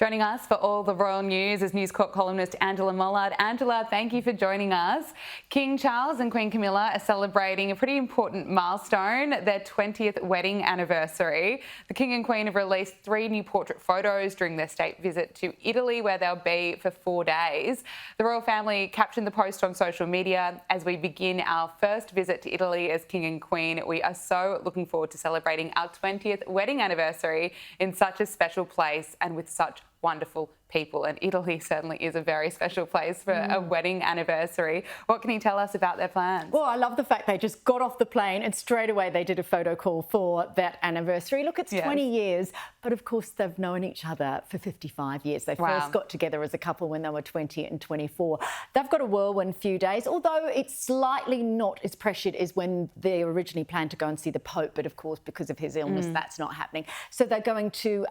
Joining us for all the royal news is News Corp columnist Angela Mollard. Angela, thank you for joining us. King Charles and Queen Camilla are celebrating a pretty important milestone, their 20th wedding anniversary. The King and Queen have released 3 new portrait photos during their state visit to Italy, where they'll be for 4 days. The royal family captioned the post on social media: "As we begin our first visit to Italy as King and Queen, we are so looking forward to celebrating our 20th wedding anniversary in such a special place and with such wonderful people." And Italy certainly is a very special place for a wedding anniversary. What can you tell us about their plans? Well, I love the fact they just got off the plane and straight away they did a photo call for that anniversary. Look, it's 20 years, but of course they've known each other for 55 years. They first got together as a couple when they were 20 and 24. They've got a whirlwind few days, although it's slightly not as pressured as when they originally planned to go and see the Pope, but of course because of his illness that's not happening. So they're going to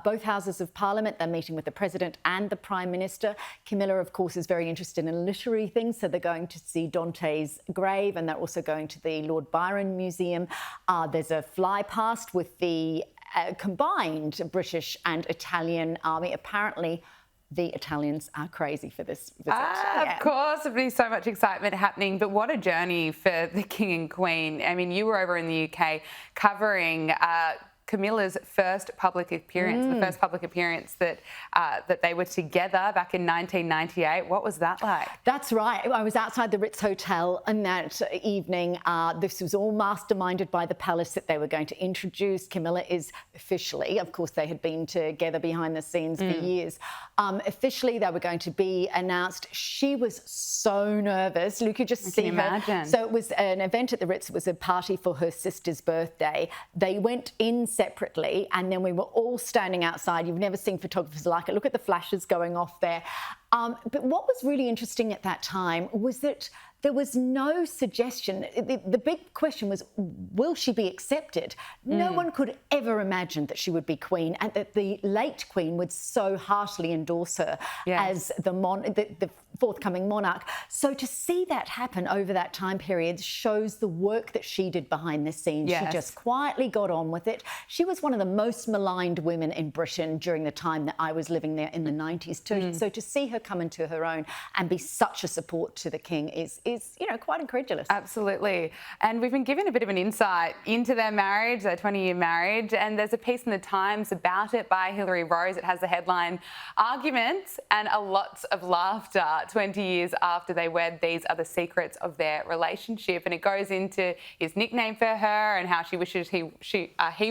both houses of Parliament. They're meeting with the President and the Prime Minister. Camilla, of course, is very interested in literary things, so they're going to see Dante's grave, and they're also going to the Lord Byron Museum. There's a fly past with the combined British and Italian army. Apparently, the Italians are crazy for this visit. Of course, there'll be so much excitement happening, but what a journey for the King and Queen. I mean, you were over in the UK covering Camilla's first public appearance, the first public appearance that they were together back in 1998. What was that like? That's right. I was outside the Ritz Hotel on that evening. This was all masterminded by the palace that they were going to introduce. Camilla is officially, of course, they had been together behind the scenes for years. Officially, they were going to be announced. She was so nervous. You could just see her. Imagine. So it was an event at the Ritz. It was a party for her sister's birthday. They went in separately, and then we were all standing outside. You've never seen photographers like it. Look at the flashes going off there. But what was really interesting at that time was that there was no suggestion. The big question was, will she be accepted? No one could ever imagine that she would be queen, and that the late queen would so heartily endorse her as the forthcoming monarch. So to see that happen over that time period shows the work that she did behind the scenes. She just quietly got on with it. She was one of the most maligned women in Britain during the time that I was living there in the 90s too. So to see her come into her own and be such a support to the king is quite incredulous. Absolutely. And we've been given a bit of an insight into their marriage, their 20-year marriage, and there's a piece in the Times about it by Hilary Rose. It has the headline, "Arguments and a lots of laughter 20 years after they wed. These are the secrets of their relationship." And it goes into his nickname for her and how she wishes he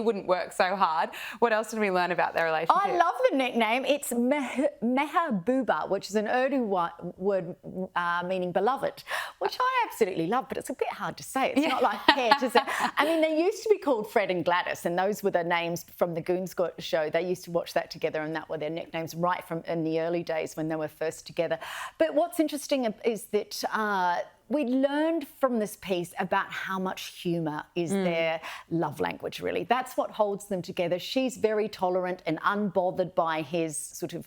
wouldn't work so hard. What else did we learn about their relationship? I love the nickname. It's Mehabuba, which is an Urdu word meaning beloved, which I absolutely love, but it's a bit hard to say. It's not like pet, is it? I mean, they used to be called Fred and Gladys, and those were the names from the Goon Squad show. They used to watch that together, and that were their nicknames right from in the early days when they were first together. But what's interesting is that we learned from this piece about how much humour is their love language, really. That's what holds them together. She's very tolerant and unbothered by his sort of...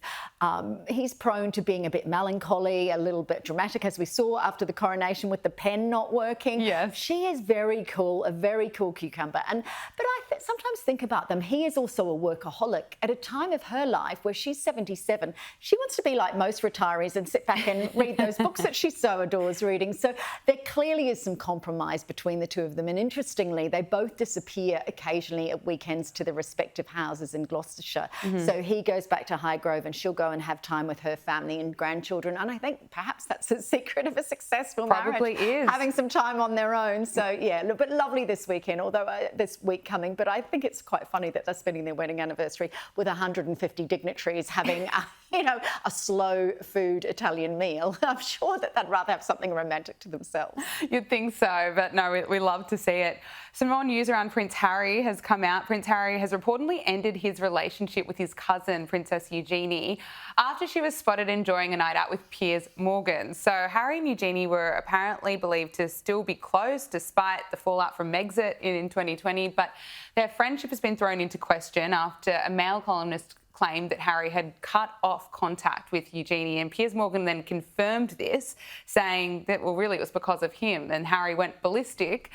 he's prone to being a bit melancholy, a little bit dramatic, as we saw after the coronation with the pen not working. Yes. She is very cool, a very cool cucumber. But I sometimes think about them. He is also a workaholic. At a time of her life where she's 77, she wants to be like most retirees and sit back and read those books that she so adores reading. So there clearly is some compromise between the two of them. And interestingly, they both disappear occasionally at weekends to their respective houses in Gloucestershire. So he goes back to Highgrove and she'll go and have time with her family and grandchildren. And I think perhaps that's the secret of a successful marriage. Probably is. Having some time on their own. So, yeah, but lovely this weekend, although this week coming. But I think it's quite funny that they're spending their wedding anniversary with 150 dignitaries having a slow food Italian meal. I'm sure that they'd rather have something romantic to themselves. You'd think so, but no, we love to see it. Some more news around Prince Harry has come out. Prince Harry has reportedly ended his relationship with his cousin, Princess Eugenie, after she was spotted enjoying a night out with Piers Morgan. So Harry and Eugenie were apparently believed to still be close despite the fallout from Megxit in 2020, but their friendship has been thrown into question after a male columnist claimed that Harry had cut off contact with Eugenie, and Piers Morgan then confirmed this, saying that, well, really it was because of him. And Harry went ballistic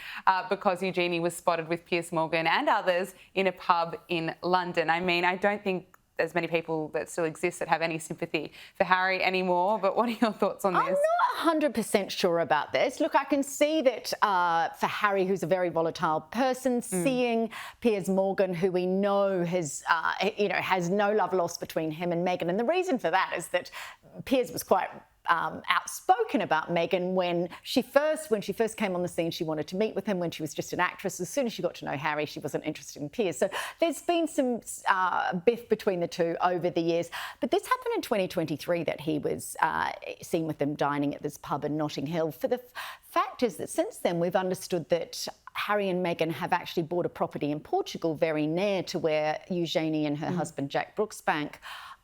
because Eugenie was spotted with Piers Morgan and others in a pub in London. I mean, I don't think as many people that still exist that have any sympathy for Harry anymore. But what are your thoughts on this? I'm not 100% sure about this. Look, I can see that for Harry, who's a very volatile person, seeing Piers Morgan, who we know has, has no love lost between him and Meghan. And the reason for that is that Piers was quite outspoken about Meghan when she first came on the scene. She wanted to meet with him when she was just an actress. As soon as she got to know Harry, she wasn't interested in Piers. So there's been some biff between the two over the years. But this happened in 2023, that he was seen with them dining at this pub in Notting Hill. For the fact is that since then we've understood that Harry and Meghan have actually bought a property in Portugal very near to where Eugenie and her husband Jack Brooksbank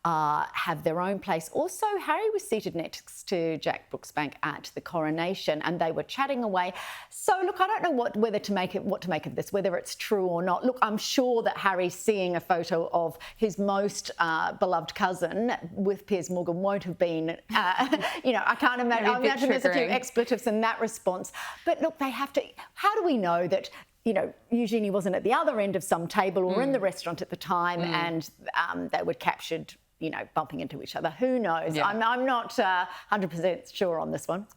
have their own place. Also, Harry was seated next to Jack Brooksbank at the coronation, and they were chatting away. So, look, I don't know what to make of this, whether it's true or not. Look, I'm sure that Harry seeing a photo of his most beloved cousin with Piers Morgan won't have been, I can't imagine. I imagine there's a few expletives in that response. But look, they have to. How do we know that? Eugenie wasn't at the other end of some table or in the restaurant at the time, and they were captured, bumping into each other. Who knows? Yeah. I'm not 100% sure on this one.